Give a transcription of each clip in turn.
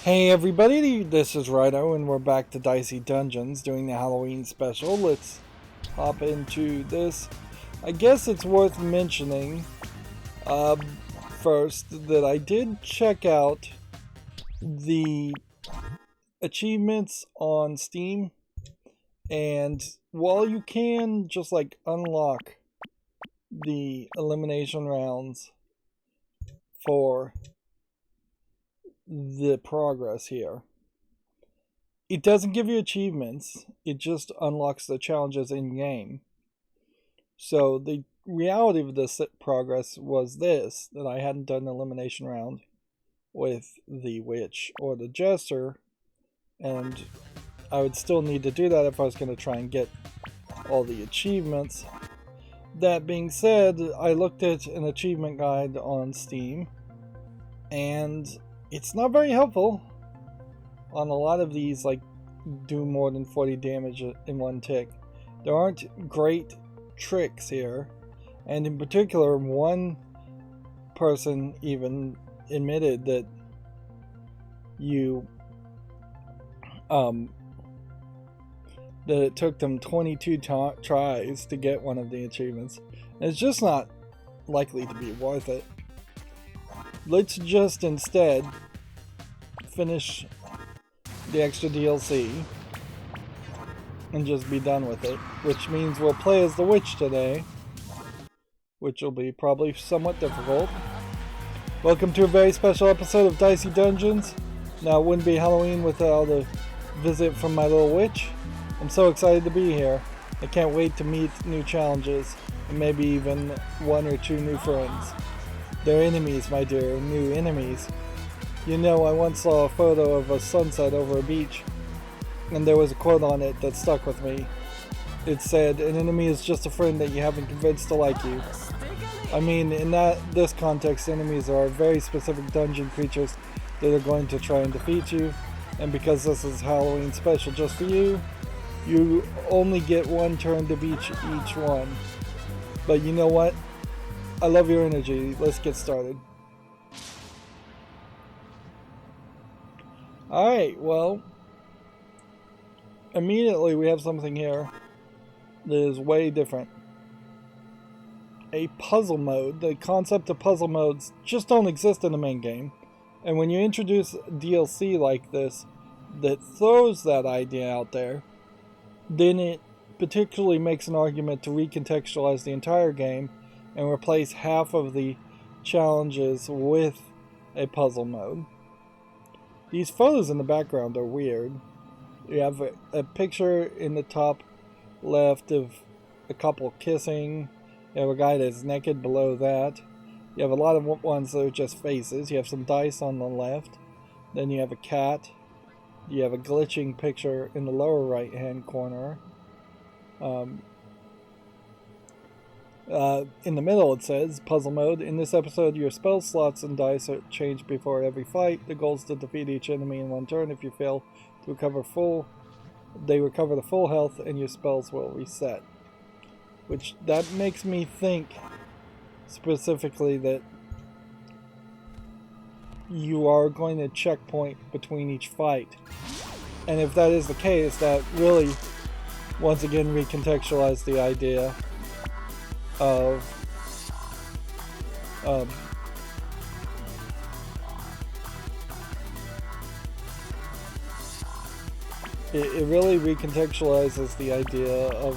Hey everybody, this is Rydo and we're back to Dicey Dungeons doing the Halloween special. Let's hop into this. I guess it's worth mentioning first that I did check out the achievements on Steam, and while you can just like unlock the elimination rounds for the progress here, it doesn't give you achievements, it just unlocks the challenges in game. So the reality of this progress was this, that I hadn't done an elimination round with the witch or the jester, and I would still need to do that if I was going to try and get all the achievements. That being said, I looked at an achievement guide on Steam, and it's not very helpful on a lot of these, like do more than 40 damage in one tick. There aren't great tricks here, and in particular one person even admitted that that it took them 22 tries to get one of the achievements. And it's just not likely to be worth it. Let's just instead finish the extra DLC and just be done with it, which means we'll play as the witch today, which will be probably somewhat difficult. Welcome to a very special episode of Dicey Dungeons. Now, it wouldn't be Halloween without a visit from my little witch. I'm so excited to be here. I can't wait to meet new challenges and maybe even one or two new friends. They're enemies, my dear, new enemies. You know, I once saw a photo of a sunset over a beach, and there was a quote on it that stuck with me. It said, "An enemy is just a friend that you haven't convinced to like you." I mean, in this context, enemies are very specific dungeon creatures that are going to try and defeat you, and because this is Halloween special just for you, you only get one turn to beat each one. But you know what? I love your energy. Let's get started. Alright, well, immediately we have something here that is way different. A puzzle mode. The concept of puzzle modes just don't exist in the main game. And when you introduce DLC like this that throws that idea out there, then it particularly makes an argument to recontextualize the entire game and replace half of the challenges with a puzzle mode. These photos in the background are weird. You have a picture in the top left of a couple kissing. You have a guy that's naked below that. You have a lot of ones that are just faces. You have some dice on the left. Then you have a cat. You have a glitching picture in the lower right hand corner. In the middle it says, puzzle mode. In this episode, your spell slots and dice are changed before every fight. The goal is to defeat each enemy in one turn. If you fail to recover they recover the full health and your spells will reset. Which, that makes me think specifically that you are going to checkpoint between each fight. And if that is the case, that really, once again, recontextualized the idea of it really recontextualizes the idea of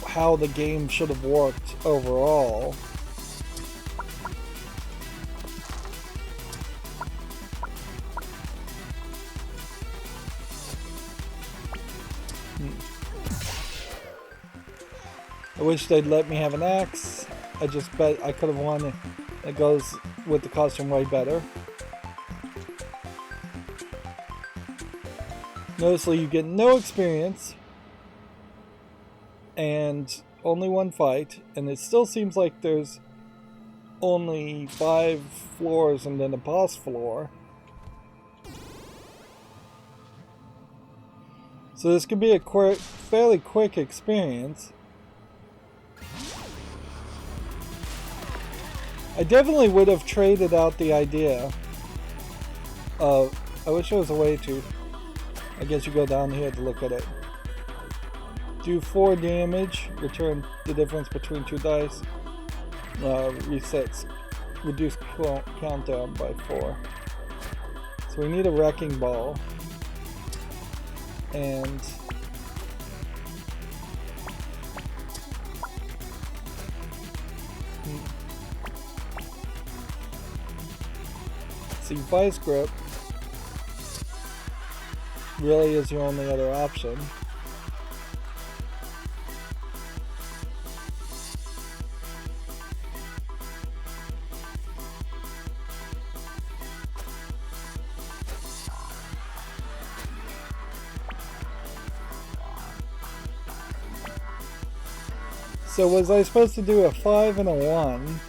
how the game should have worked overall. I wish they'd let me have an axe. I just bet I could have won. It goes with the costume way better. Noticeably, you get no experience and only one fight, and it still seems like there's only 5 floors and then a boss floor. So this could be a fairly quick experience. I definitely would have traded out the idea of... I wish there was a way to... I guess you go down here to look at it. Do 4 damage, return the difference between 2 dice. Resets, reduce countdown by 4. So we need a wrecking ball. And... see, vice grip really is your only other option. So was I supposed to do a 5 and a 1?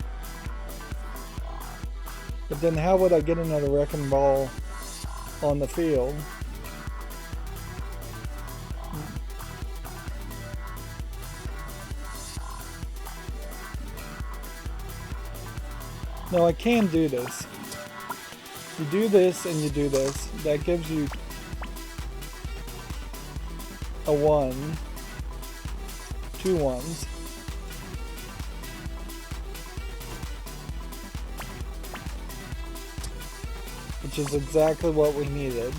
But then how would I get another wrecking ball on the field? No, I can do this. You do this and you do this. That gives you a 1. 2 ones. Which is exactly what we needed.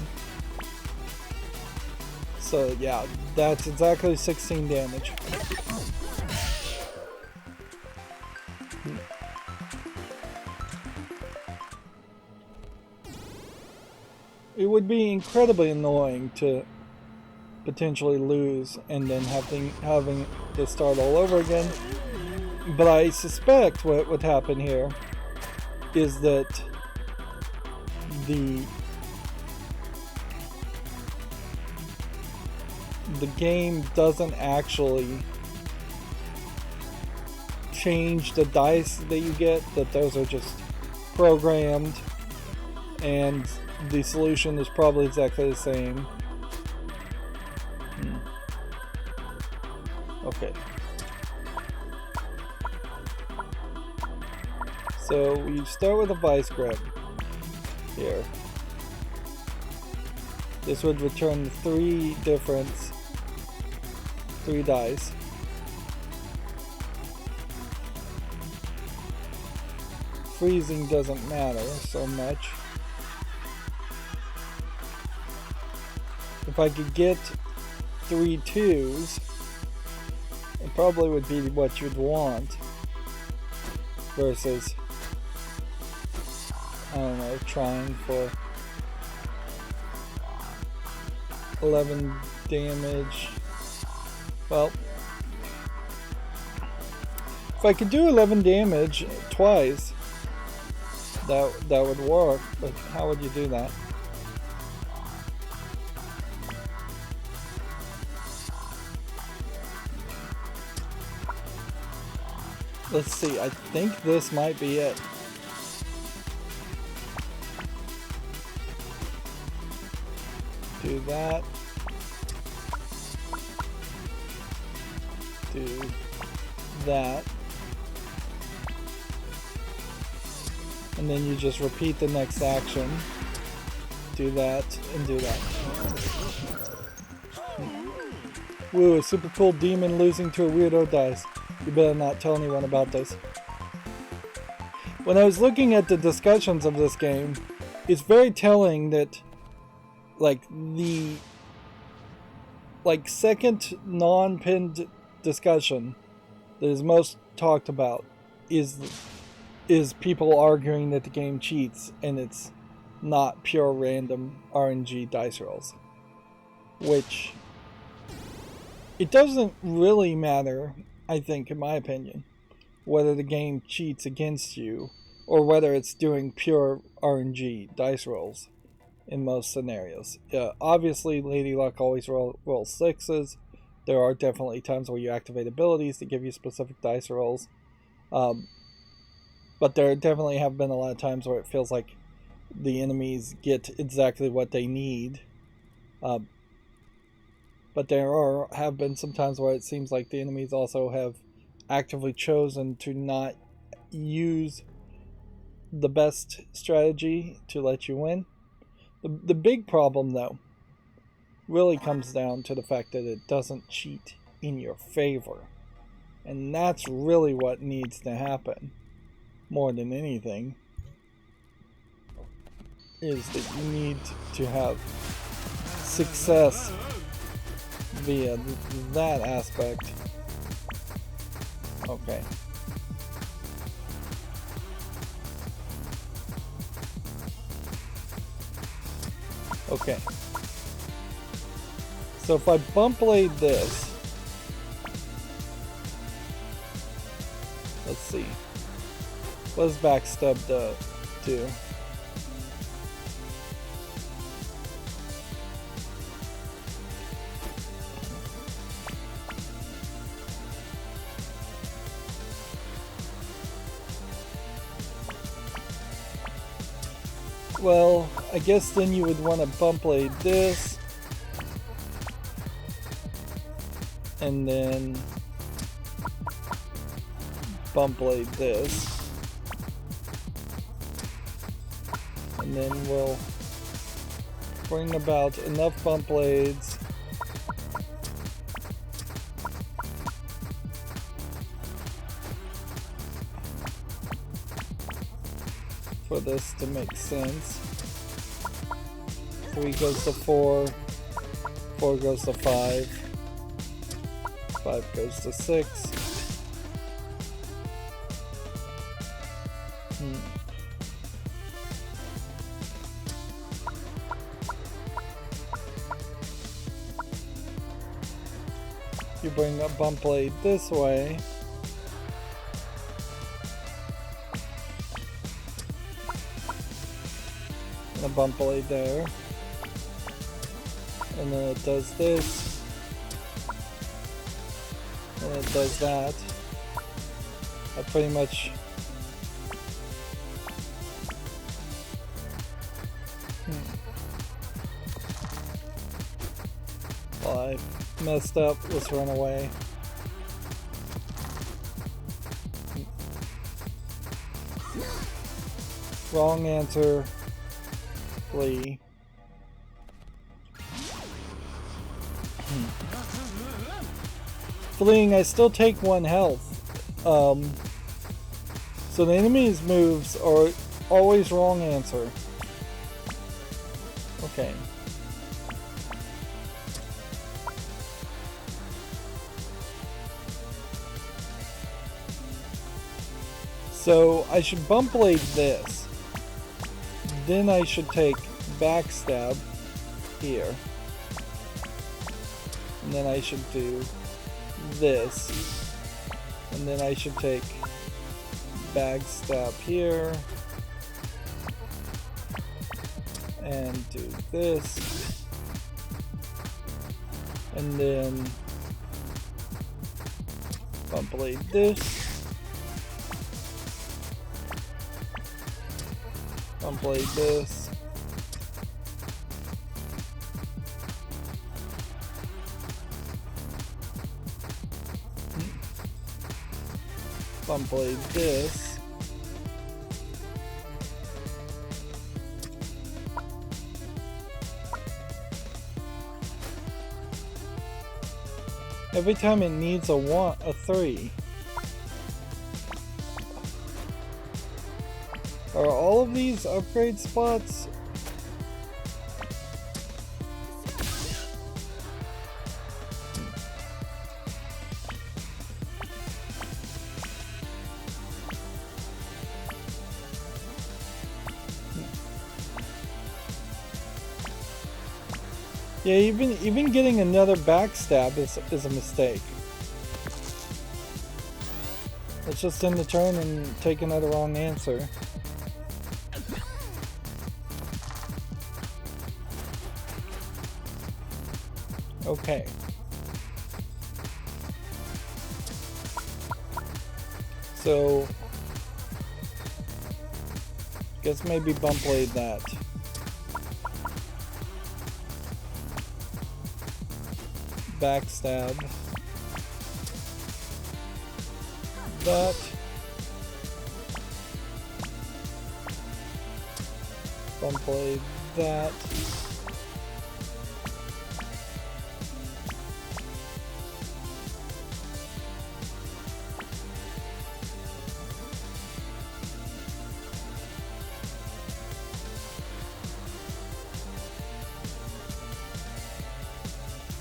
So yeah, that's exactly 16 damage. It would be incredibly annoying to potentially lose and then having to start all over again. But I suspect what would happen here is that the game doesn't actually change the dice that you get, that those are just programmed, and the solution is probably exactly the same. Okay. So we start with a vice grip here. This would return 3 difference, 3 dice. Freezing doesn't matter so much. If I could get 3 2s, it probably would be what you'd want versus, I don't know, trying for 11 damage. Well, if I could do 11 damage twice, that would work, but how would you do that? Let's see, I think this might be it. Do that. Do that. And then you just repeat the next action. Do that and do that. Woo, a super cool demon losing to a weirdo dice. You better not tell anyone about this. When I was looking at the discussions of this game, it's very telling that the second non-pinned discussion that is most talked about is people arguing that the game cheats and it's not pure random RNG dice rolls. Which, it doesn't really matter, I think, in my opinion, whether the game cheats against you or whether it's doing pure RNG dice rolls in most scenarios. Obviously, Lady Luck always rolls 6s. There are definitely times where you activate abilities that give you specific dice rolls. But there definitely have been a lot of times where it feels like the enemies get exactly what they need. But there have been some times where it seems like the enemies also have actively chosen to not use the best strategy to let you win. The big problem, though, really comes down to the fact that it doesn't cheat in your favor. And that's really what needs to happen, more than anything, is that you need to have success via that aspect. Okay. Okay. So if I bump blade this, let's see. What does backstab do? Well, I guess then you would want to bump blade this, and then bump blade this, and then we'll bring about enough bump blades for this to make sense. 3 goes to 4, 4 goes to 5, 5 goes to 6. You bring a bump blade this way. And a bump blade there. And then it does this. And it does that. I pretty much... Well, I messed up. Let's run away. Wrong answer. Flee. Fleeing, I still take 1 health. So the enemy's moves are always wrong answer. Okay. So I should bump blade this. Then I should take backstab here. And then I should do this. And then I should take backstab here. And do this. And then bump blade this. Bump blade this. Bump blade this. Every time it needs a 3. Are all of these upgrade spots? Yeah, even getting another backstab is a mistake. Let's just end the turn and take another wrong answer. Okay. So, guess maybe bump blade that. Backstab. That. bump blade that.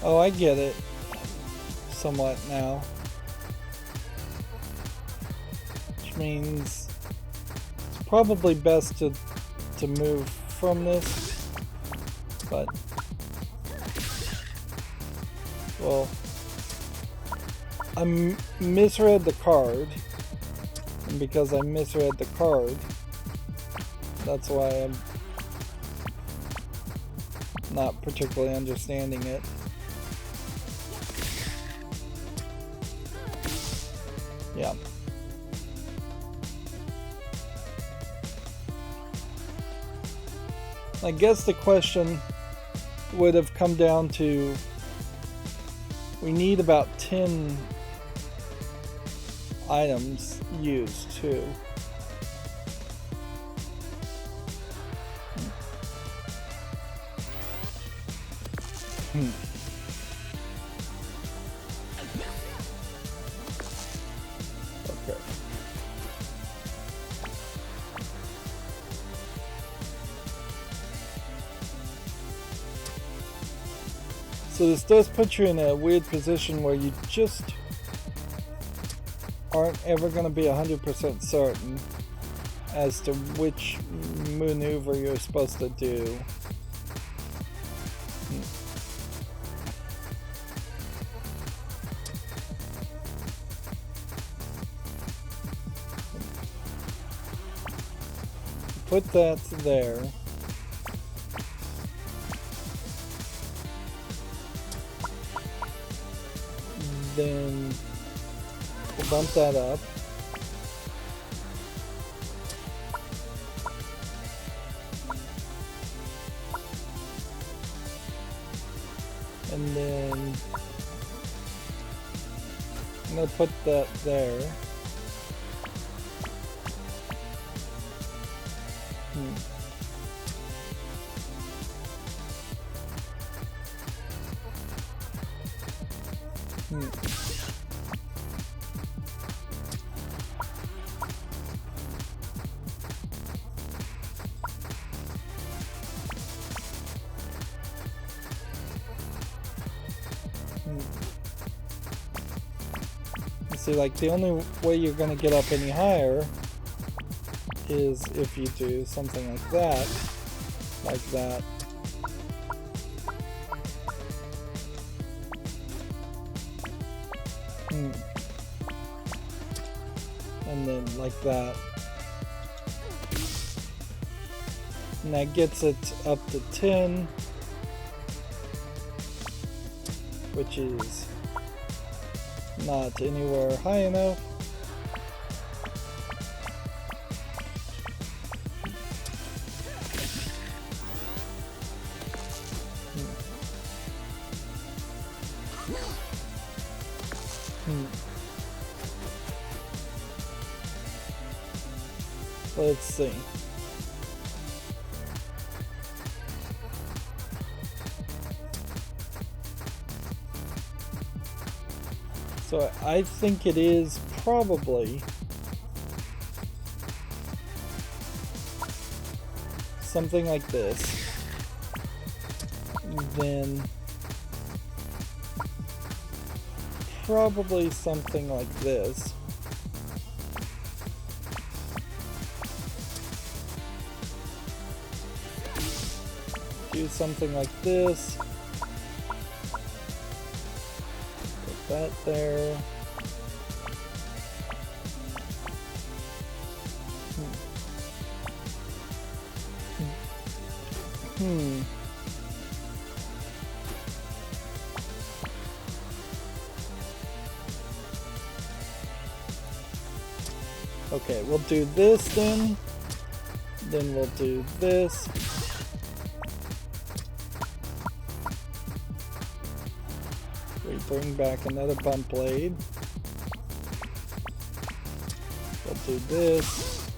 Oh, I get it somewhat now. Which means it's probably best to move from this, but well, I misread the card, and because I misread the card, that's why I'm not particularly understanding it. Yeah. I guess the question would have come down to, we need about 10 items used too. Okay. So this does put you in a weird position where you just aren't ever going to be 100% certain as to which maneuver you're supposed to do. Put that there. Then we'll bump that up. And then I'm going to put that there. See, like, the only way you're going to get up any higher is if you do something like that. Like that. And then like that. And that gets it up to 10. Which is not anywhere high enough. Let's see. So I think it is probably something like this. Then probably something like this. Do something like this. Put that there. Okay, we'll do this then. Then we'll do this. We bring back another bump blade. We'll do this.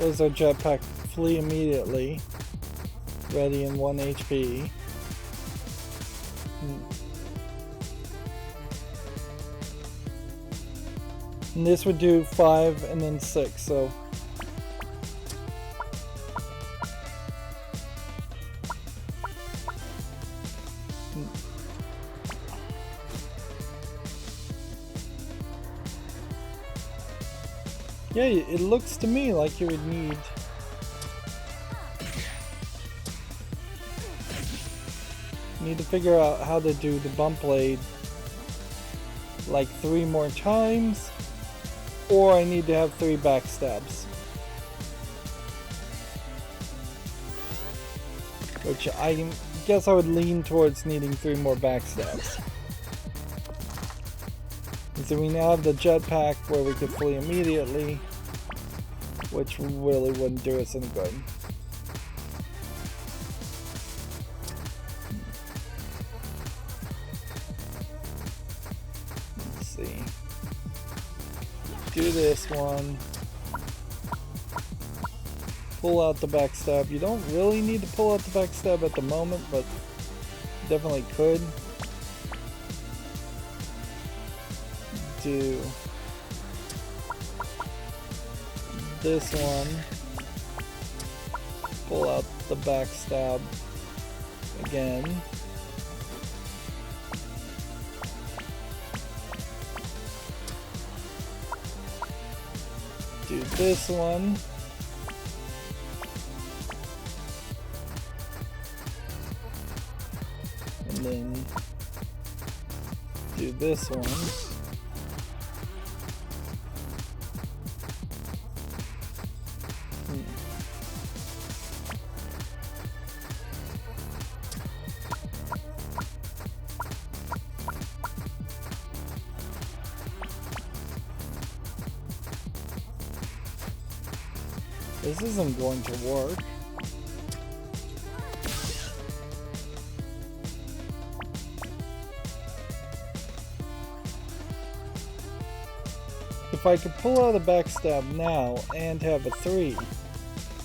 There's our jetpack. Flee immediately. Ready in 1 HP. And this would do 5 and then 6, so... Yeah, it looks to me like you would need... Need to figure out how to do the bump blade like 3 more times, or I need to have 3 backstabs. Which I guess I would lean towards needing 3 more backstabs. And so we now have the jetpack where we could flee immediately, which really wouldn't do us any good. Let's see. Do this one. Pull out the backstab. You don't really need to pull out the backstab at the moment, but definitely could. Do this one. Pull out the backstab again. Do this one. And then do this one. This isn't going to work. If I could pull out a backstab now and have a 3,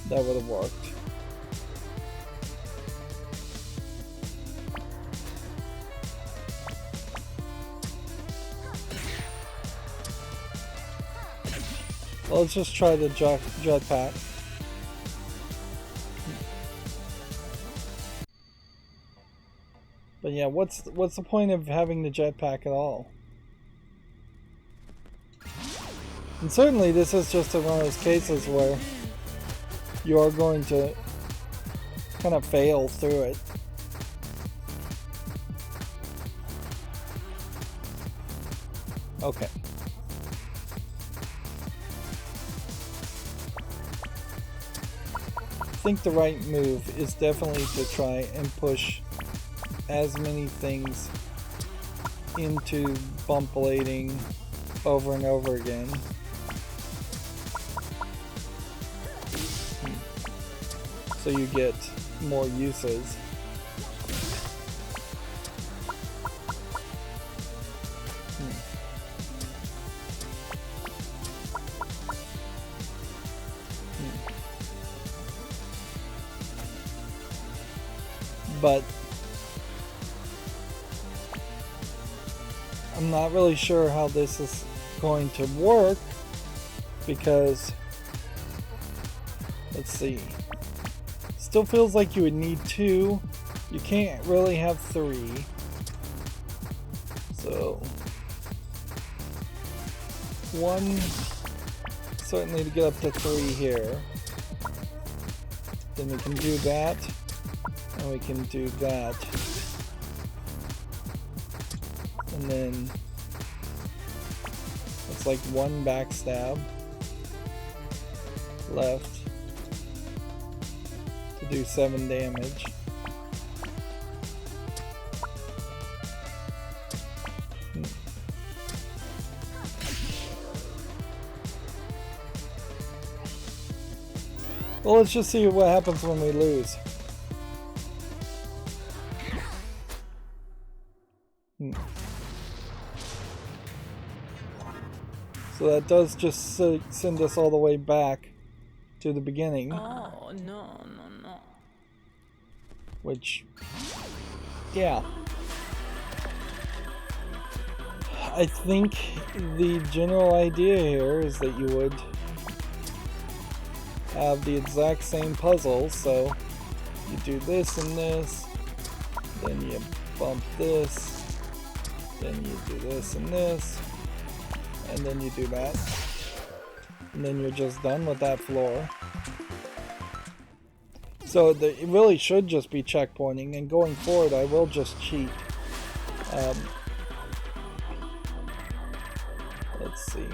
that would have worked. Well, let's just try the jetpack. But yeah, what's the point of having the jetpack at all? And certainly this is just one of those cases where you are going to kind of fail through it. Okay. I think the right move is definitely to try and push as many things into bump blading over and over again. So you get more uses. But I'm not really sure how this is going to work, because let's see, still feels like you would need 2. You can't really have 3, so 1 certainly to get up to 3 here. Then we can do that, and we can do that. And then it's like 1 backstab left to do 7 damage. Well, let's just see what happens when we lose. So that does just send us all the way back to the beginning. Oh, no. Which, yeah. I think the general idea here is that you would have the exact same puzzle, so you do this and this, then you bump this, then you do this and this, and then you do that, and then you're just done with that floor. So it really should just be checkpointing, and going forward I will just cheat. Let's see.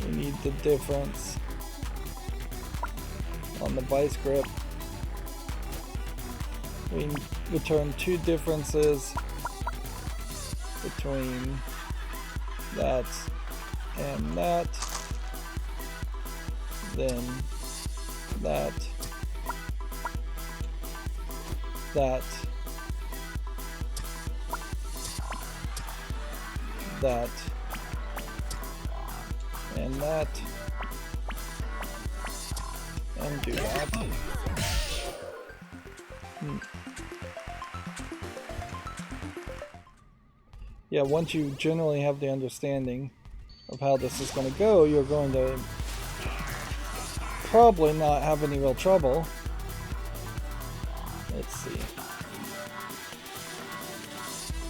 We need the difference on the vice grip. We return 2 differences between that and that. Then that, that, that, and that, and do that. Yeah, once you generally have the understanding of how this is going to go, you're going to probably not have any real trouble. Let's see.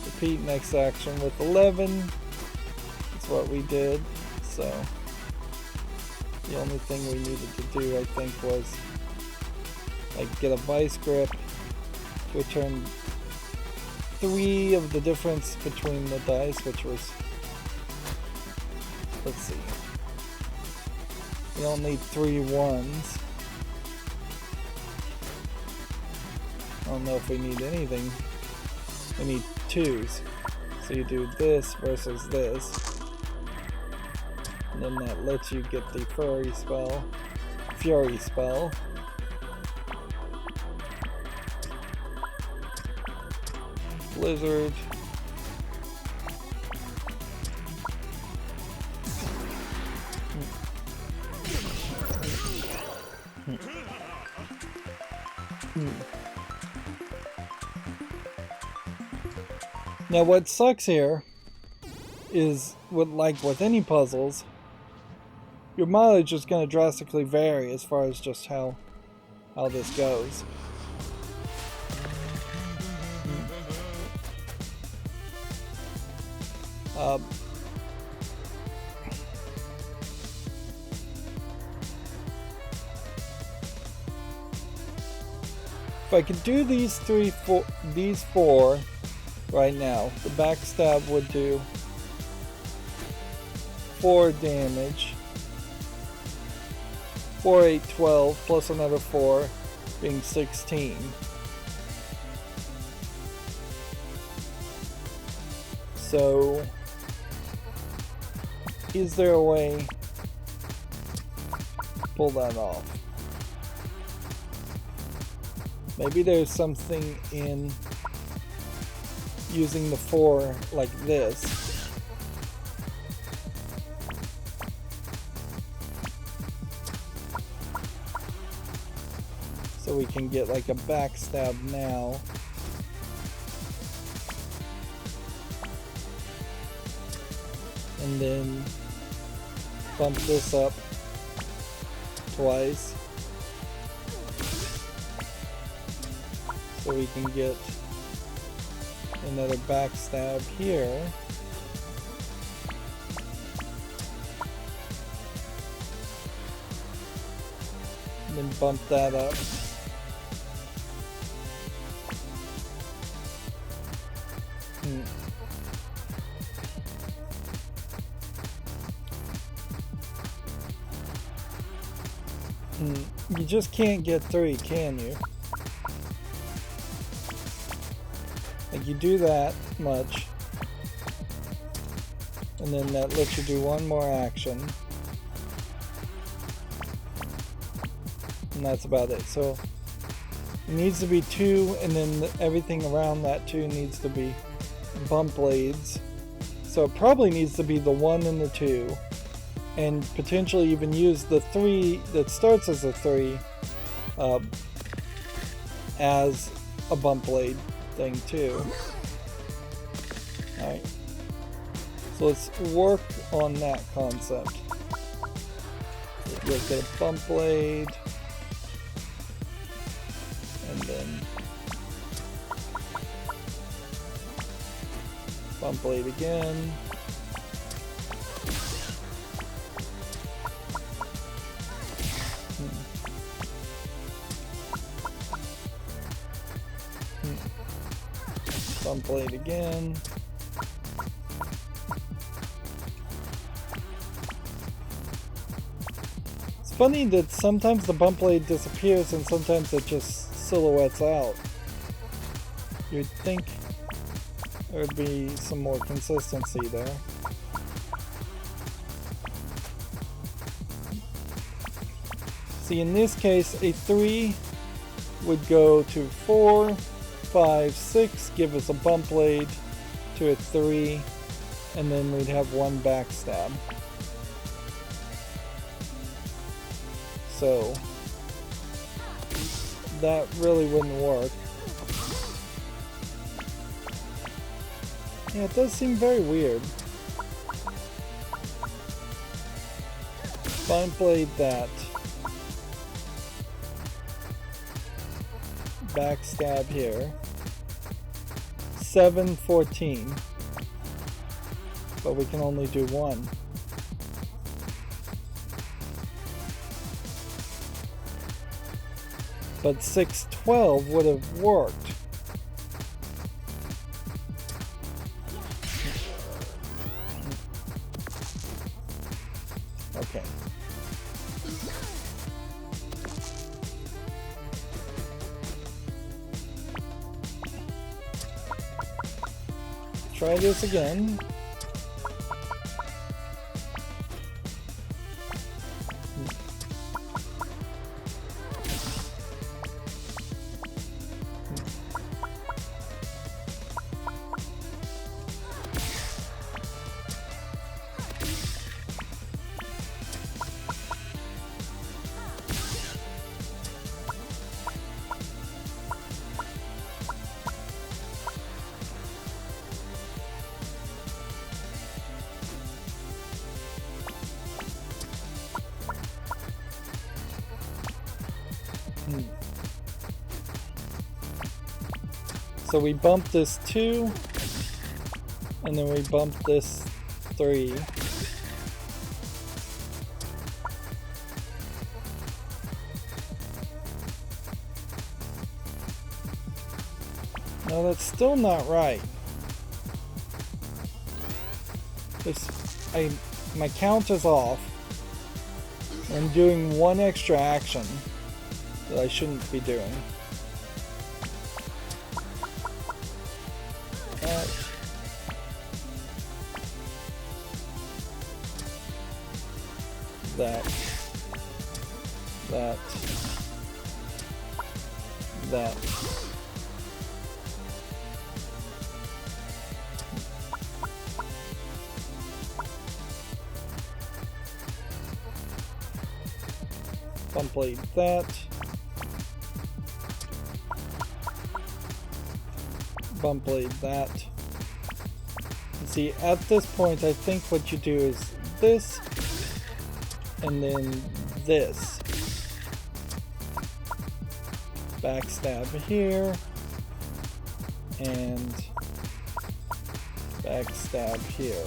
Repeat next action with 11. That's what we did. So the only thing we needed to do, I think, was like get a vice grip, return 3 of the difference between the dice, which was, let's see. You don't need 3 ones. I don't know if we need anything. We need 2s. So you do this versus this. And then that lets you get the Fury spell. Blizzard. Now what sucks here is, like with any puzzles, your mileage is going to drastically vary as far as just how this goes. If I could do these 4 right now, the backstab would do 4 damage. 4, 8, 12, plus another 4, being 16. So, is there a way to pull that off? Maybe there's something in using the 4 like this. So we can get like a backstab now. And then bump this up twice. So we can get another backstab here. And then bump that up. You just can't get 3, can you? Like, you do that much, and then that lets you do 1 more action, and that's about it. So it needs to be 2, and then everything around that 2 needs to be bump blades, So it probably needs to be the 1 and the 2. And potentially even use the 3 that starts as a 3 as a bump blade thing too. Alright. So let's work on that concept. We'll get a bump blade. And then bump blade again. Bump blade again. It's funny that sometimes the bump blade disappears and sometimes it just silhouettes out. You'd think there would be some more consistency there. See, in this case, a 3 would go to 4, 5, 6, give us a bump blade to a 3, and then we'd have 1 backstab. So that really wouldn't work. Yeah, it does seem very weird. Bump blade that. Backstab here. 7, 14. But we can only do 1. But 6, 12 would have worked. Okay. Try this again. So we bump this 2, and then we bump this 3. No, that's still not right. My count is off. I'm doing 1 extra action that I shouldn't be doing. That. Bump blade that. Bump blade that. And see, at this point, I think what you do is this, and then this. Backstab here, and backstab here.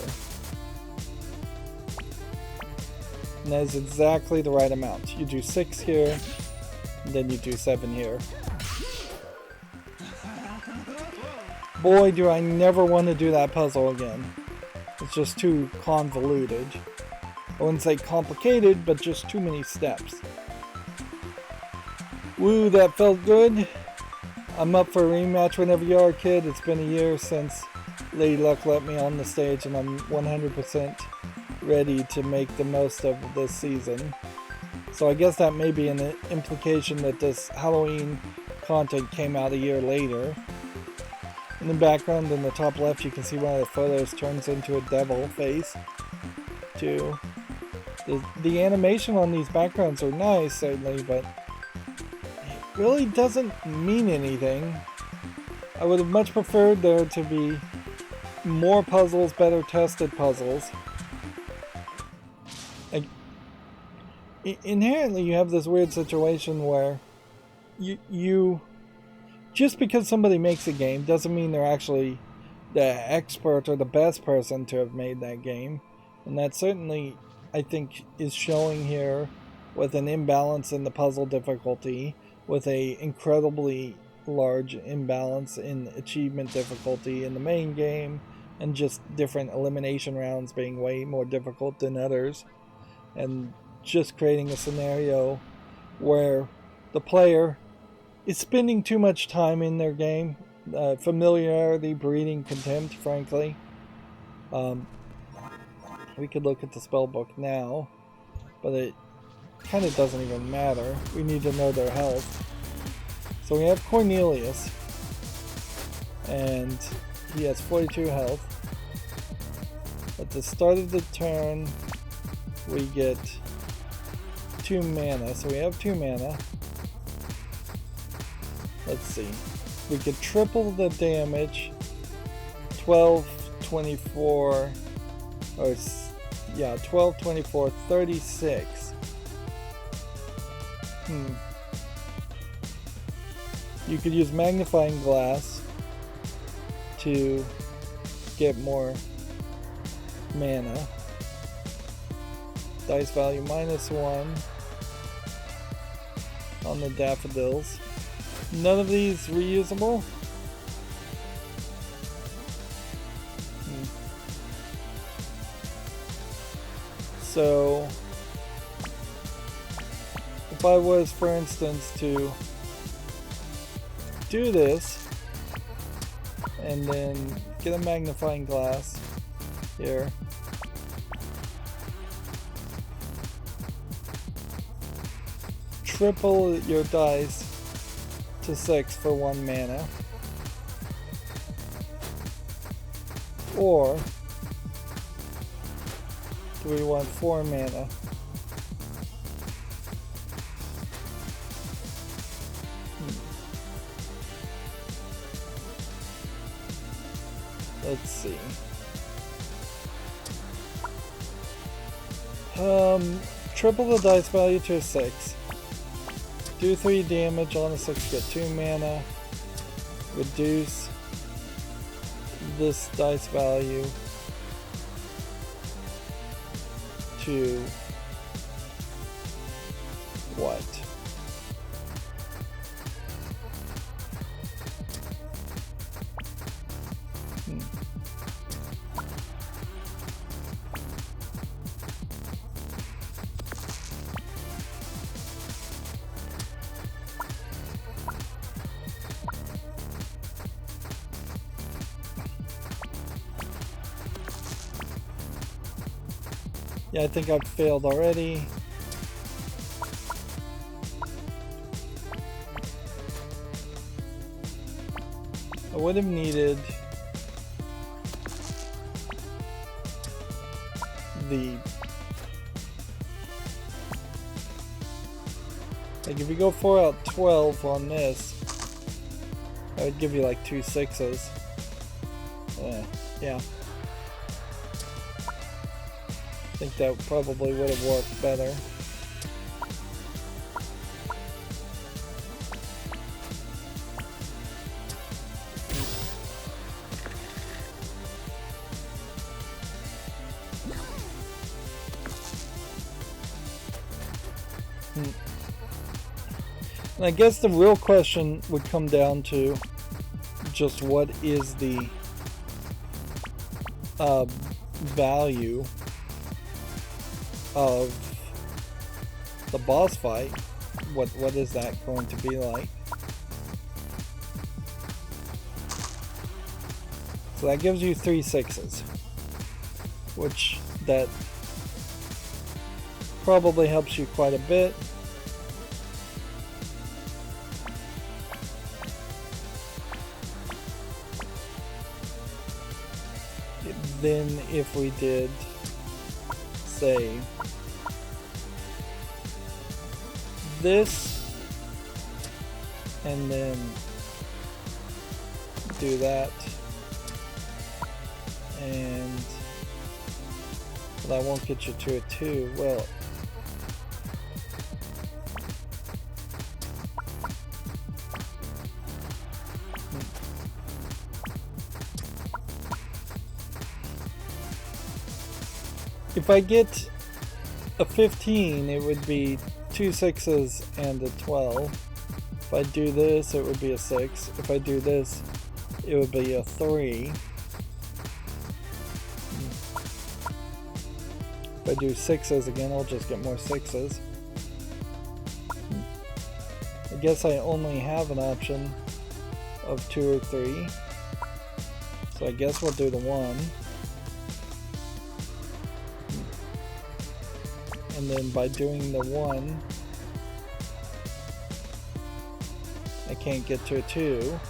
And that is exactly the right amount. You do 6 here, and then you do 7 here. Boy, do I never want to do that puzzle again. It's just too convoluted. I wouldn't say complicated, but just too many steps. Woo, that felt good. I'm up for a rematch whenever you are, kid. It's been a year since Lady Luck let me on the stage, and I'm 100% ready to make the most of this season. So I guess that may be an implication that this Halloween content came out a year later. In the background, in the top left, you can see one of the photos turns into a devil face, too. The animation on these backgrounds are nice, certainly, but it really doesn't mean anything. I would have much preferred there to be more puzzles, better tested puzzles. Inherently, you have this weird situation where you just because somebody makes a game doesn't mean they're actually the expert or the best person to have made that game. And that certainly, I think, is showing here with an imbalance in the puzzle difficulty, with a incredibly large imbalance in achievement difficulty in the main game, and just different elimination rounds being way more difficult than others, and just creating a scenario where the player is spending too much time in their game, familiarity breeding contempt, frankly. We could look at the spellbook now, but it kind of doesn't even matter. We need to know their health. So we have Cornelius, and he has 42 health. At the start of the turn, we get 2 mana, so we have 2 mana. Let's see. We could triple the damage. 12, 24, or yeah, 12, 24, 36. You could use magnifying glass to get more mana. Dice value -1 on the daffodils. None of these reusable? So, if I was, for instance, to do this, and then get a magnifying glass here, triple your dice to 6 for 1 mana, or do we want 4 mana? Let's see. Triple the dice value to 6. Do 3 damage on a 6, get 2 mana. Reduce this dice value to what? Yeah, I think I've failed already. I would have needed the... Like, if you go 4 out 12 on this, that would give you like 2 6s. Yeah. I think that probably would have worked better. And I guess the real question would come down to just what is the value of the boss fight. What is that going to be like? So that gives you 3 6s, which that probably helps you quite a bit. than if we did, say, this, and then do that, and that won't get you to a 2. Well, if I get a 15, it would be 2 6s and a 12. If I do this, it would be a 6. If I do this, it would be a 3. If I do 6s again, I'll just get more 6s. I guess I only have an option of 2 or 3. So I guess we'll do the 1. And then by doing the 1, I can't get to a 2.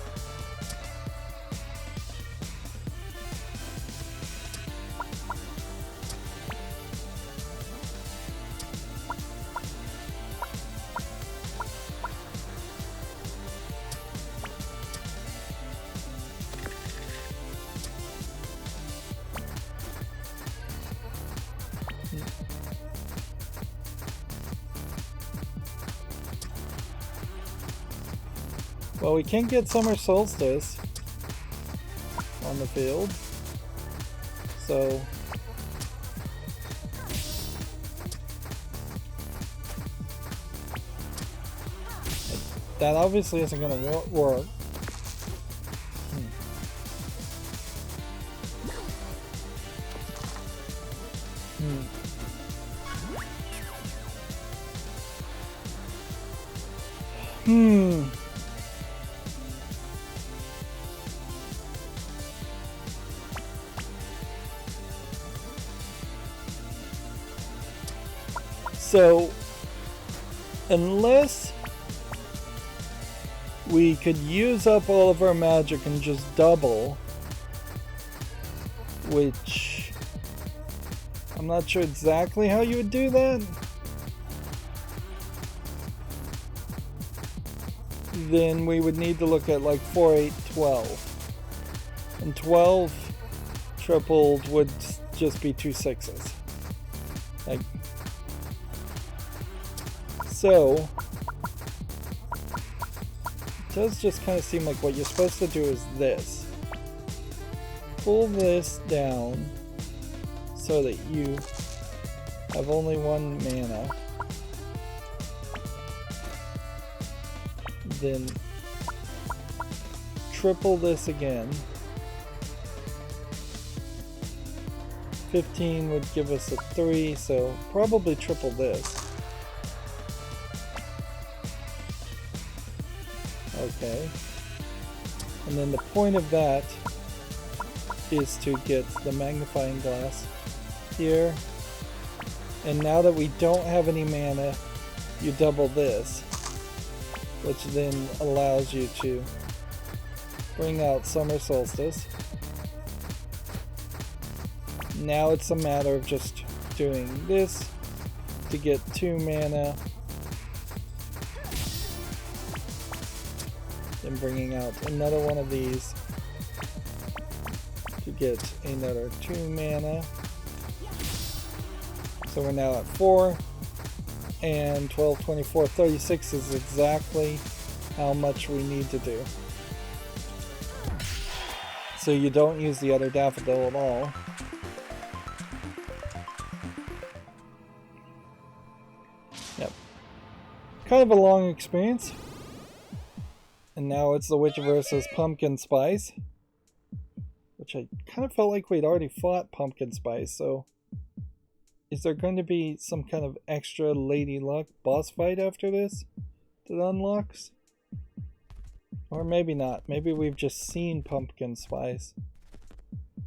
Well, we can't get summer solstice on the field, so that obviously isn't going to work. So, unless we could use up all of our magic and just double, which I'm not sure exactly how you would do that, then we would need to look at like 4, 8, 12. And 12 tripled would just be 2 6s. Like, so, it does just kind of seem like what you're supposed to do is this. Pull this down so that you have only 1 mana. Then triple this again. 15 would give us a 3, so probably triple this. Okay, and then the point of that is to get the magnifying glass here, and now that we don't have any mana, you double this, which then allows you to bring out summer solstice. Now it's a matter of just doing this to get 2 mana, and bringing out another one of these to get another 2 mana. So we're now at 4, and 12, 24, 36 is exactly how much we need to do. So you don't use the other daffodil at all. Yep. Kind of a long experience. And now it's the witch versus pumpkin spice, which I kind of felt like we'd already fought pumpkin spice, so is there going to be some kind of extra Lady Luck boss fight after this that unlocks? Or maybe not. Maybe we've just seen pumpkin spice,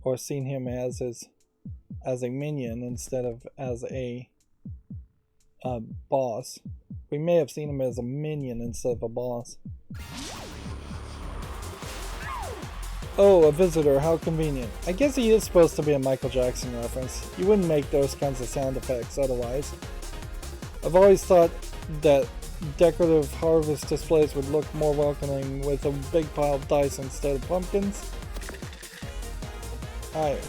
or seen him as a minion instead of as a boss. We may have seen him as a minion instead of a boss. Oh, a visitor, how convenient. I guess he is supposed to be a Michael Jackson reference. You wouldn't make those kinds of sound effects otherwise. I've always thought that decorative harvest displays would look more welcoming with a big pile of dice instead of pumpkins. Alright.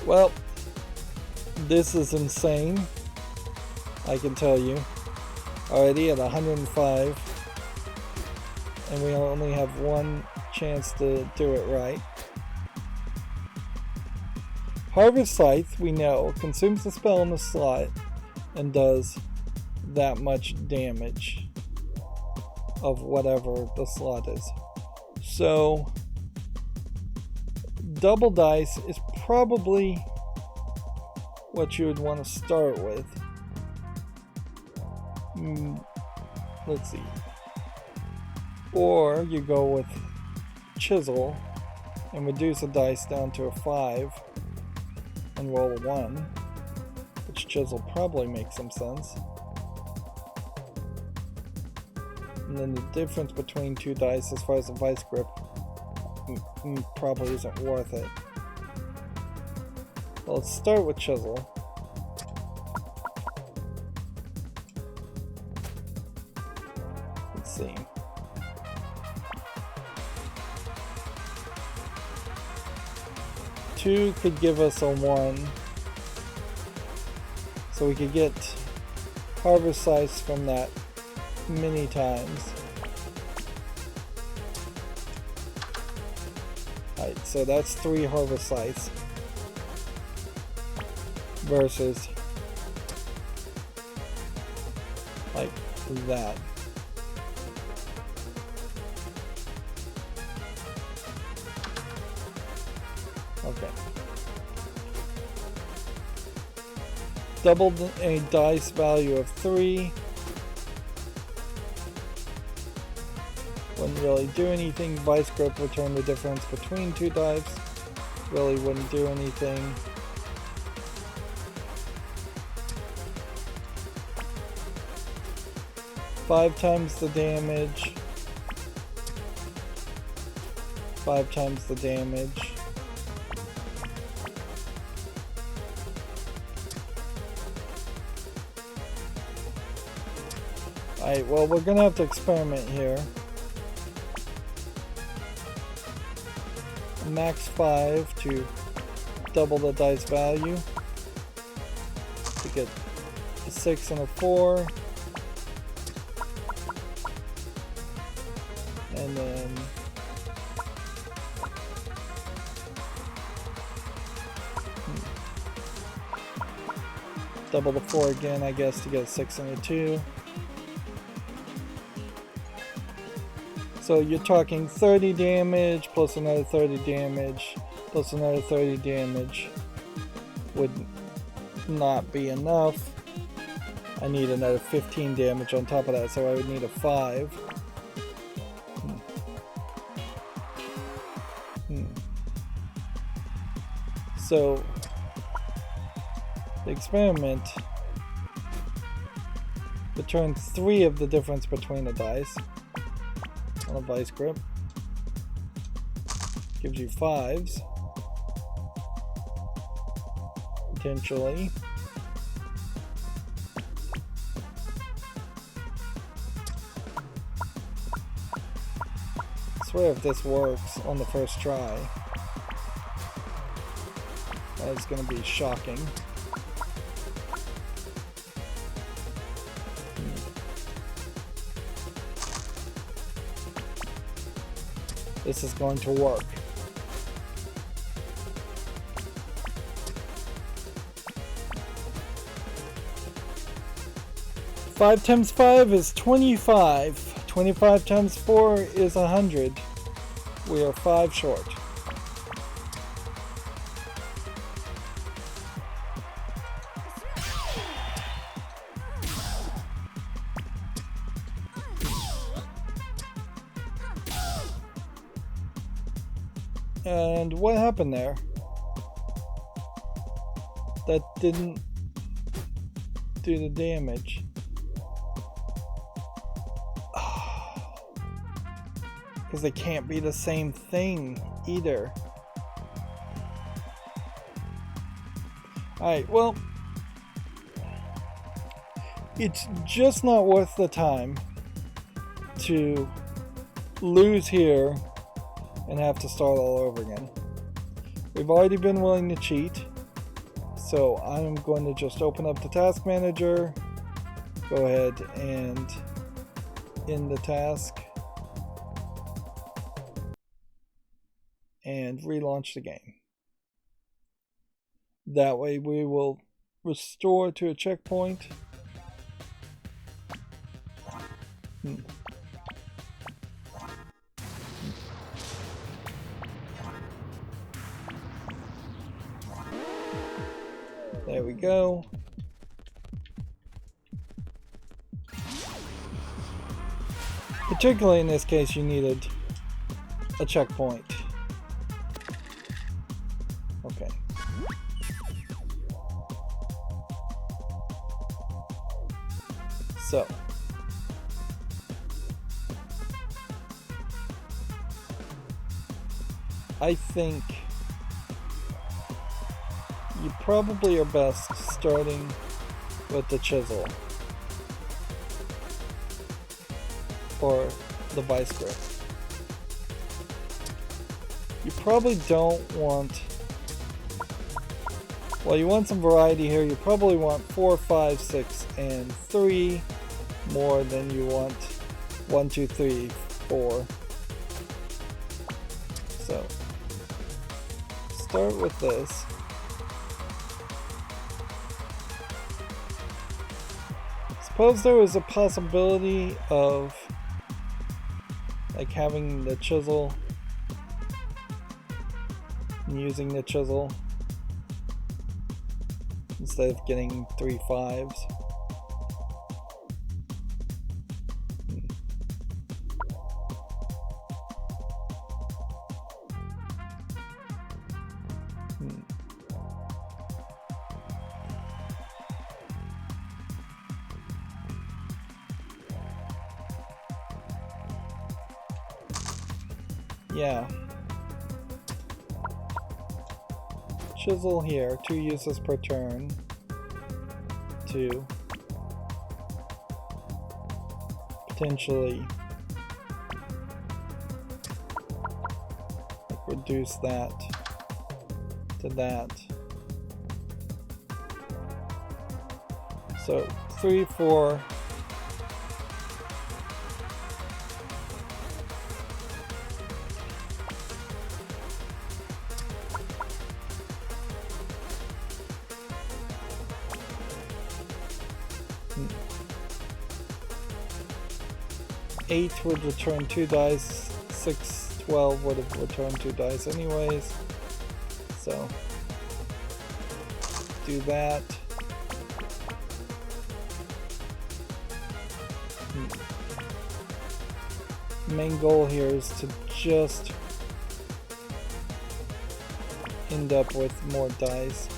Well, this is insane. I can tell you. Already at 105. And we only have one chance to do it right. Harvest Scythe, we know, consumes the spell in the slot and does that much damage of whatever the slot is. So, double dice is probably what you would want to start with. Let's see. Or you go with Chisel and reduce the dice down to a 5 and roll a 1, which Chisel probably makes some sense. And then the difference between two dice as far as the vice grip probably isn't worth it. Well, let's start with Chisel. Let's see. Two could give us a 1. So we could get Harvest Scythe from that many times. Alright, so that's 3 Harvest Scythes versus like that. Okay. Doubled a dice value of 3. Wouldn't really do anything. Vice grip return the difference between two dice. Really wouldn't do anything. Five times the damage. 5 times the damage. Alright, well, we're gonna have to experiment here. Max 5 to double the dice value to get a 6 and a 4. And then double the 4 again, I guess, to get a 6 and a 2. So you're talking 30 damage plus another 30 damage plus another 30 damage would not be enough. I need another 15 damage on top of that, so I would need a 5. So the experiment returns 3 of the difference between the dice on a vice grip. Gives you 5s potentially. I swear if this works on the first try, that is going to be shocking. This is going to work. Five times 5 is 25. 25 times 4 is 100. We are 5 short. And what happened there? That didn't do the damage. Because they can't be the same thing either. Alright, well, it's just not worth the time to lose here and have to start all over again. We've already been willing to cheat, so I'm going to just open up the task manager, go ahead and end the task, and relaunch the game. That way we will restore to a checkpoint. There we go. Particularly in this case, you needed a checkpoint. Okay. So. I think you probably are best starting with the chisel or the vice grip. You probably don't want, well, you want some variety here. You probably want 4, 5, 6, and 3 more than you want 1, 2, 3, 4. So start with this. Suppose there was a possibility of like having the chisel and using the chisel instead of getting 3 5s. Yeah. Chisel here, 2 uses per turn. 2. Potentially like reduce that to that. So 3, 4. Eight would return 2 dice, 6, 12 would have returned 2 dice anyways, so do that. Main goal here is to just end up with more dice.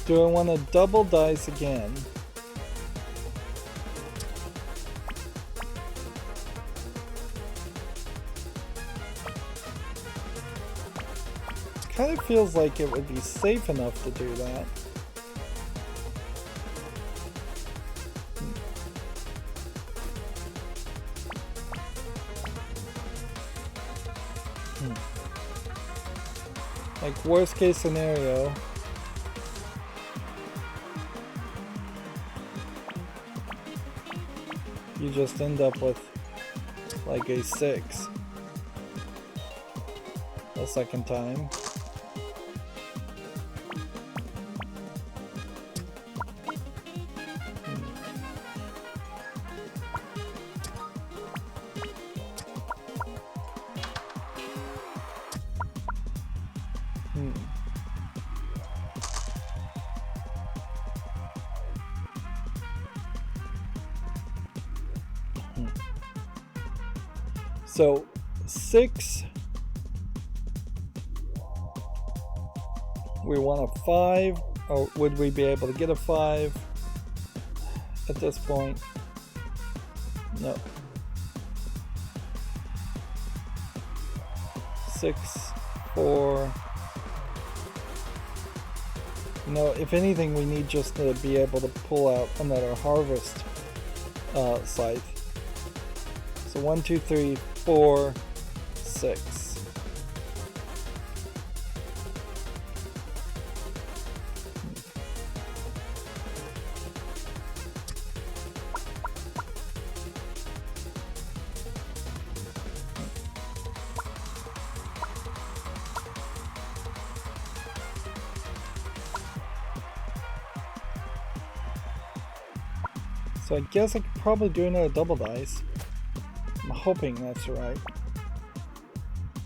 Do I want to double dice again? Kind of feels like it would be safe enough to do that. Like worst case scenario, you just end up with like a 6 a second time. So 6. We want a 5. Or would we be able to get a 5 at this point? No. 6, 4. No, if anything, we need just to be able to pull out another harvest scythe. So 1, 2, 3, 4, 6. So I guess I could probably do another double dice. I'm hoping that's right.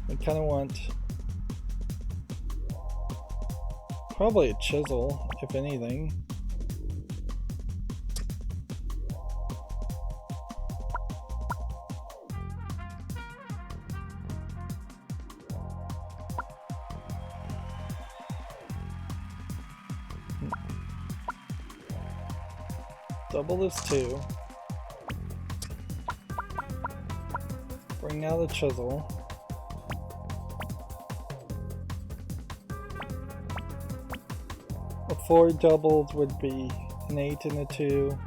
I kind of want probably a chisel, if anything. Double this 2. Bring out the chisel. A 4 doubled would be an 8 and a 2.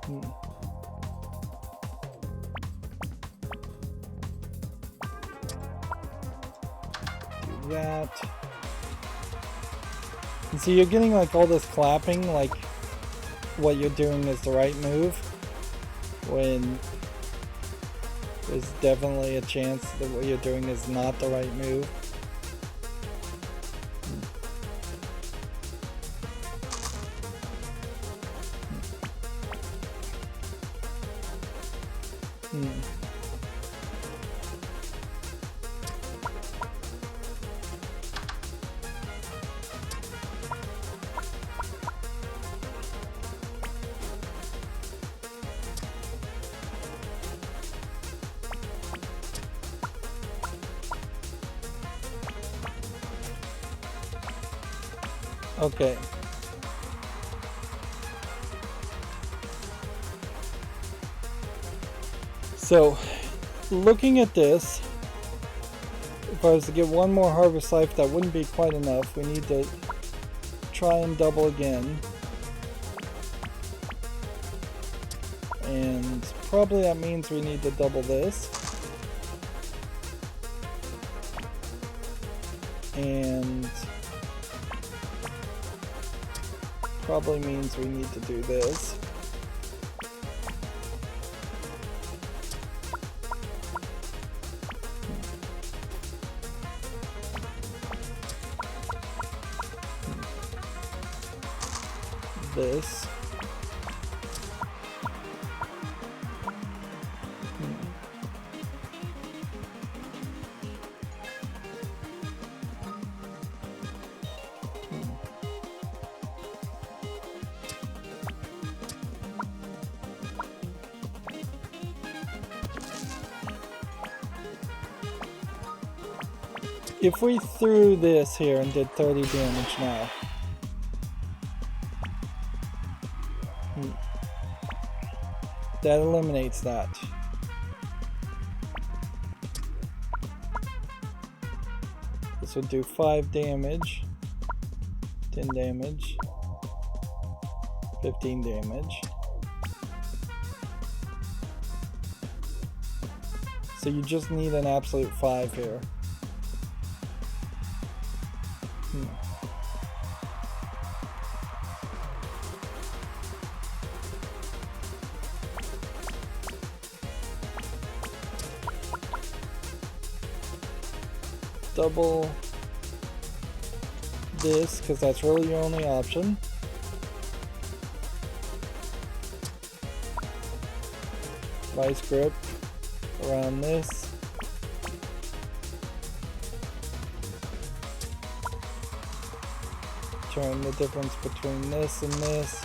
Do that. And so you're getting like all this clapping, like what you're doing is the right move, when there's definitely a chance that what you're doing is not the right move. Okay. So, looking at this, if I was to get one more harvest life, that wouldn't be quite enough. We need to try and double again. And probably that means we need to double this. And probably means we need to do this. This. If we threw this here and did 30 damage now. That eliminates that. This would do 5 damage, 10 damage, 15 damage. So you just need an absolute 5 here. Double this, because that's really your only option. Vice grip around this. Turn the difference between this and this.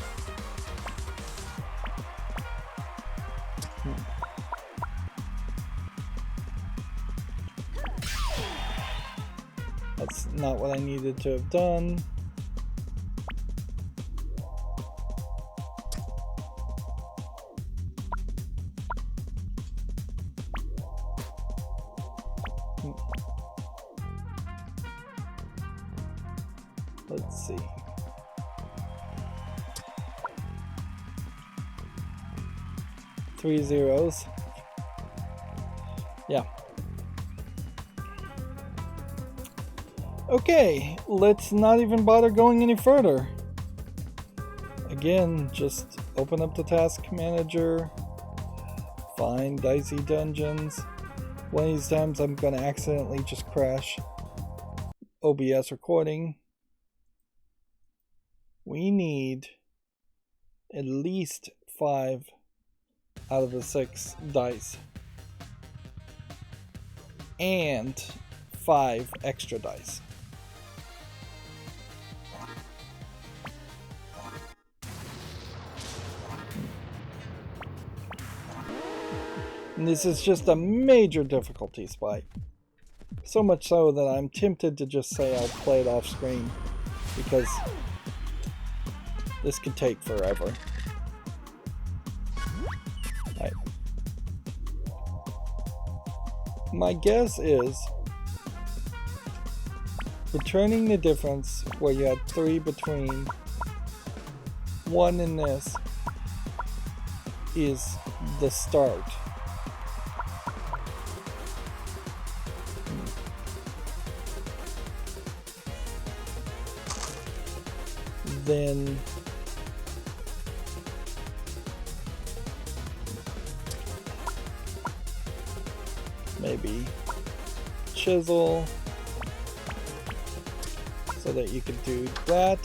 That's not what I needed to have done. Let's see. Three zeros. Yeah. Okay, let's not even bother going any further. Again, just open up the task manager, find Dicey Dungeons. One of these times I'm going to accidentally just crash OBS recording. We need at least 5 out of the 6 dice. And 5 extra dice. And this is just a major difficulty spike. So much so that I'm tempted to just say I'll play it off screen, because this could take forever. Right. My guess is returning the difference where you had 3 between 1 and this is the start. Then maybe chisel so that you could do that.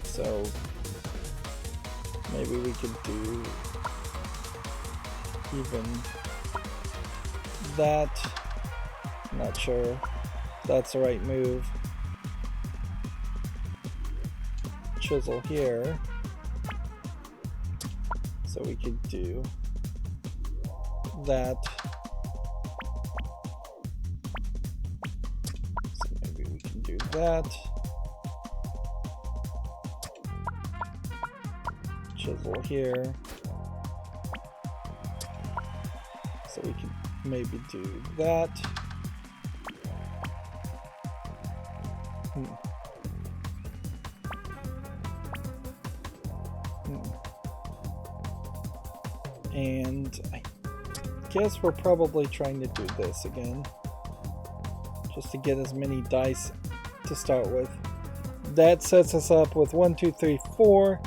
So maybe we could do even that. I'm not sure that's the right move. Chisel here, so we could do that. So maybe we can do that. Chisel here, so we can maybe do that. And I guess we're probably trying to do this again, just to get as many dice to start with. That sets us up with 1, 2, 3, 4.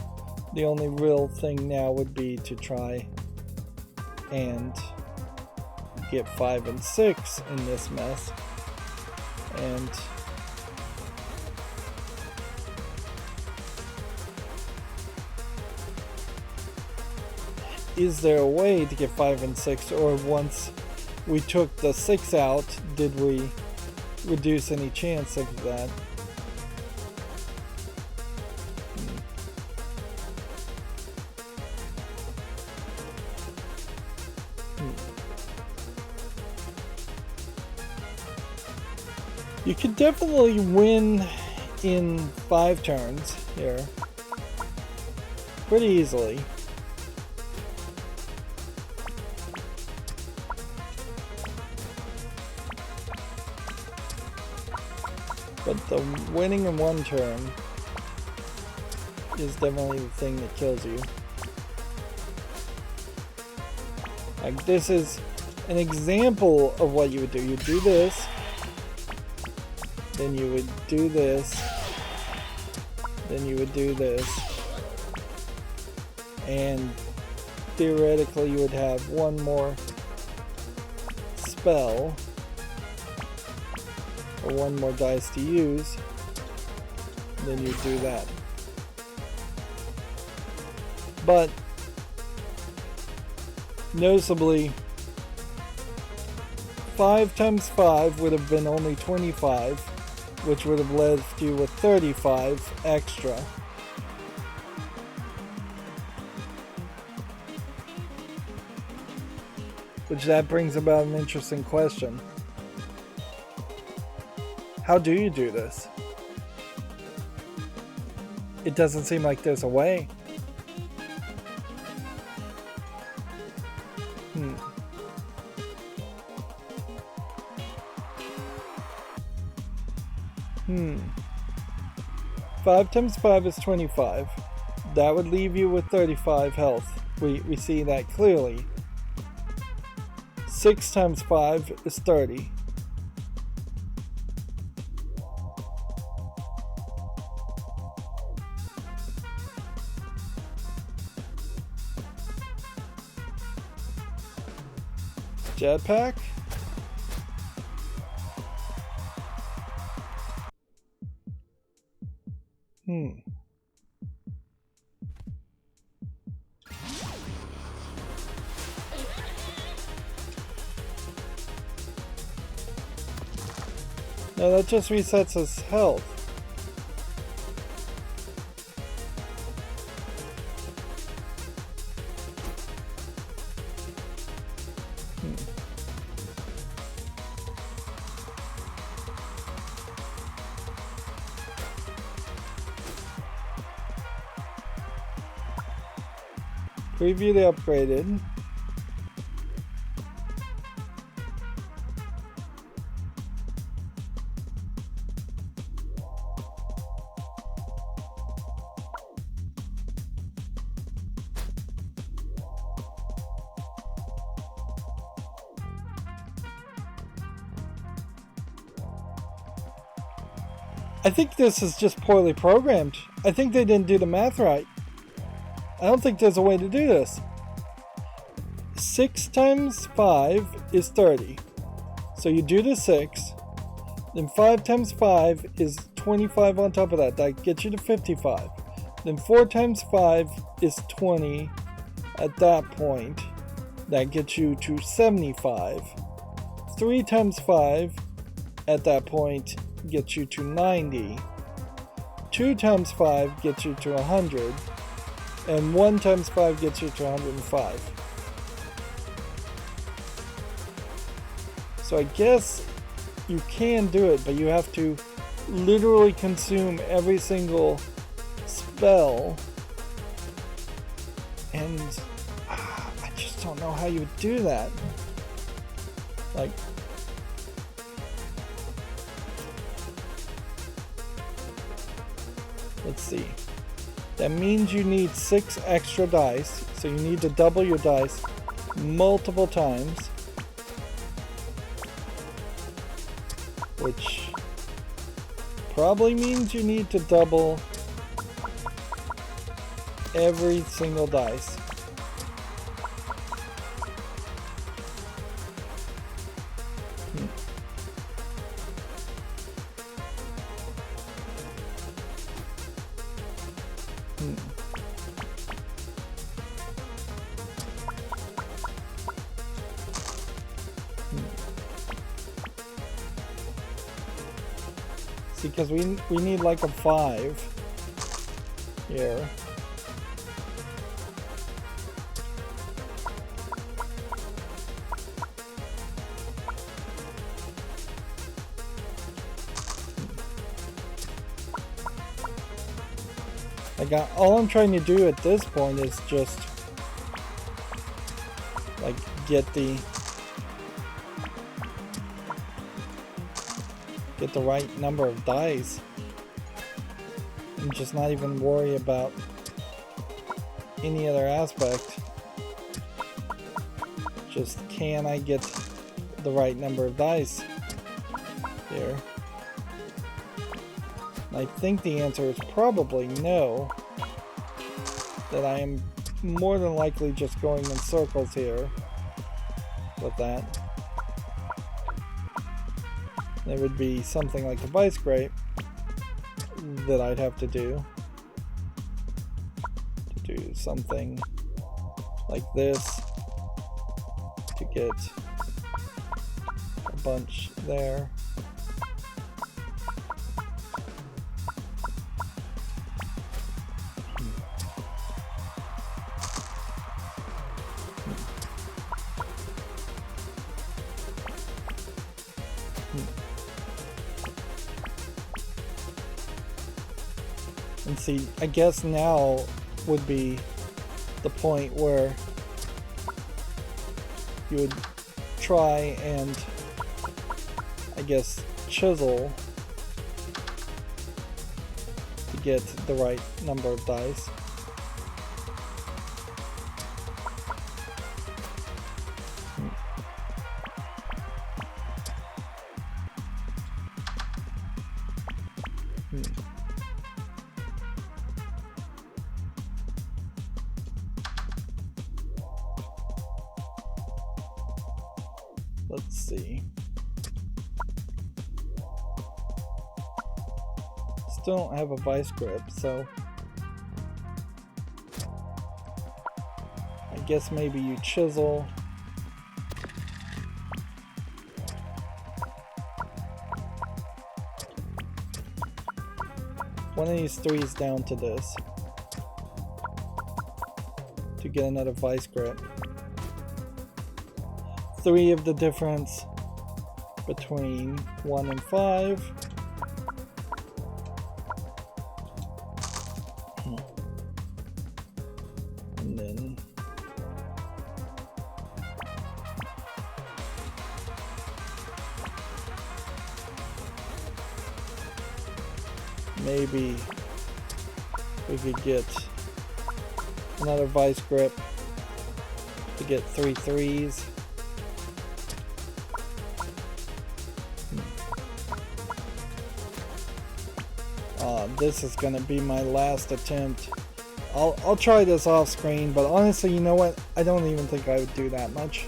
The only real thing now would be to try and get 5 and 6 in this mess. And is there a way to get 5 and 6, or once we took the 6 out, did we reduce any chance of that? You could definitely win in 5 turns here pretty easily. But the winning in 1 turn is definitely the thing that kills you. Like, this is an example of what you would do. You'd do this, then you would do this, then you would do this, and theoretically you would have 1 more spell, or 1 more dice to use, then you do that. But noticeably, 5 times 5 would have been only 25, which would have left you with 35 extra. Which that brings about an interesting question. How do you do this? It doesn't seem like there's a way. Five times 5 is 25. That would leave you with 35 health. We see that clearly. 6 times 5 is 30. Jetpack? No, that just resets his health. Preview the upgraded. I think this is just poorly programmed. I think they didn't do the math right. I don't think there's a way to do this. 6 times 5 is 30. So you do the 6. Then 5 times 5 is 25 on top of that. That gets you to 55. Then 4 times 5 is 20 at that point. That gets you to 75. 3 times 5 at that point gets you to 90. 2 times 5 gets you to 100. And 1 times 5 gets you to 105. So I guess you can do it, but you have to literally consume every single spell. And I just don't know how you would do that. Like, let's see. That means you need 6 extra dice, so you need to double your dice multiple times, which probably means you need to double every single dice. Because we need like a 5 here. All I'm trying to do at this point is just like get the right number of dice and just not even worry about any other aspect. Just, can I get the right number of dice here? And I think the answer is probably no. That I am more than likely just going in circles here with that. There would be something like the vice grate that I'd have to do something like this to get a bunch there. And see, I guess now would be the point where you would try and, I guess, chisel to get the right number of dice. Let's see. Still don't have a vice grip, so I guess maybe you chisel. One of these threes down to this to get another vice grip. 3 of the difference between 1 and 5. And then maybe we could get another vice grip to get 3 threes. This is gonna be my last attempt. I'll try this off screen, but honestly, you know what? I don't even think I would do that much.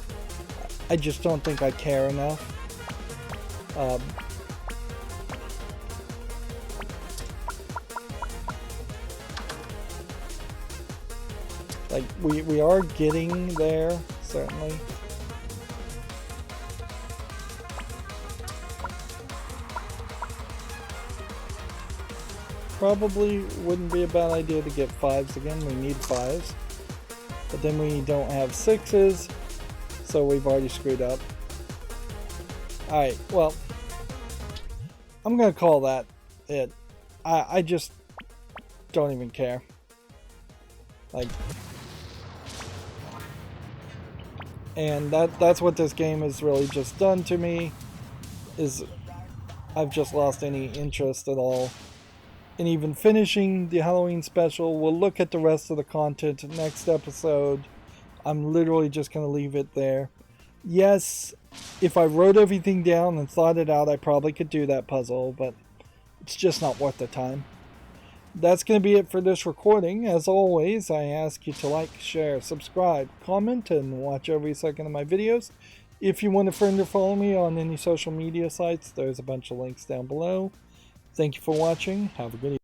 I just don't think I care enough. Like we are getting there, certainly. Probably wouldn't be a bad idea to get 5s again. We need 5s. But then we don't have 6s, so we've already screwed up. Alright, well, I'm gonna call that it. I just don't even care. Like, and that's what this game has really just done to me, is I've just lost any interest at all in even finishing the Halloween special. We'll look at the rest of the content next episode. I'm literally just going to leave it there. Yes, if I wrote everything down and thought it out, I probably could do that puzzle, but it's just not worth the time. That's going to be it for this recording. As always, I ask you to like, share, subscribe, comment, and watch every second of my videos. If you want to friend or follow me on any social media sites, there's a bunch of links down below. Thank you for watching. Have a good evening.